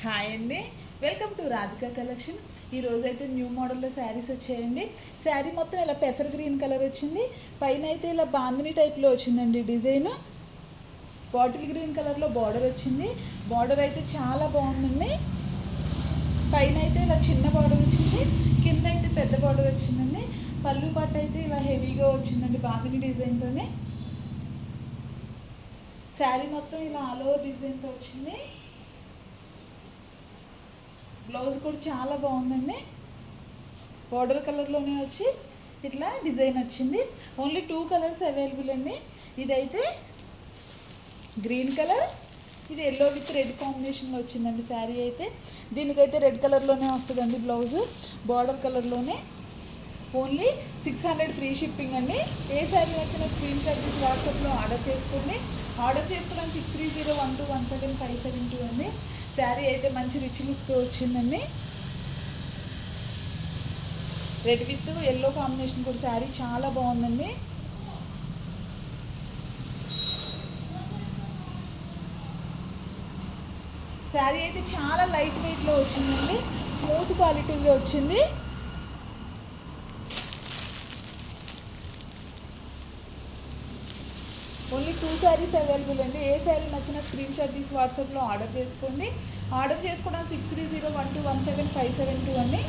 Hi అండి, welcome to Radhika collection. ఈరోజు అయితే న్యూ మోడల్లో శారీస్ వచ్చాయండి. శారీ మొత్తం ఇలా పెసర గ్రీన్ కలర్ వచ్చింది. పైన అయితే ఇలా బాందిని టైప్లో వచ్చిందండి డిజైన్. బాటిల్ గ్రీన్ కలర్లో బార్డర్ వచ్చింది. బార్డర్ అయితే చాలా బాగుందండి. పైన అయితే ఇలా చిన్న బార్డర్ వచ్చింది, కింద అయితే పెద్ద బార్డర్ వచ్చిందండి. పళ్ళు పట్టు అయితే ఇలా హెవీగా వచ్చిందండి బాందిని డిజైన్తోనే. శారీ మొత్తం ఇలా ఆల్ ఓవర్ డిజైన్తో వచ్చింది. బ్లౌజ్ కూడా చాలా బాగుందండి. బార్డర్ కలర్లోనే వచ్చి ఇట్లా డిజైన్ వచ్చింది. ఓన్లీ 2 కలర్స్ అవైలబుల్ అండి. ఇదైతే గ్రీన్ కలర్, ఇది ఎల్లో విత్ రెడ్ కాంబినేషన్లో వచ్చిందండి శారీ అయితే. దీనికైతే రెడ్ కలర్లోనే వస్తుందండి బ్లౌజ్, బార్డర్ కలర్లోనే. ఓన్లీ 600 ఫ్రీ షిప్పింగ్ అండి. ఏ శారీ నచ్చిన స్క్రీన్ షాట్ తీసి వాట్సాప్లో ఆర్డర్ చేసుకోండి. ఆర్డర్ చేసుకోవడానికి 6301217572 అండి. శారీ అయితే మంచి రిచ్ లుక్తో వచ్చిందండి. రెడ్ విత్ ఎల్లో కాంబినేషన్ కూడా శారీ చాలా బాగుందండి. శారీ అయితే చాలా లైట్ వెయిట్లో వచ్చిందండి, స్మూత్ క్వాలిటీలో వచ్చింది. ఓన్లీ 2 శారీస్ అవైలబుల్ అండి. ఏ శారీ నచ్చిన స్క్రీన్ షాట్ తీసి వాట్సాప్లో ఆర్డర్ చేసుకోండి. ఆర్డర్ చేసుకోవడానికి 6301217572 అండి.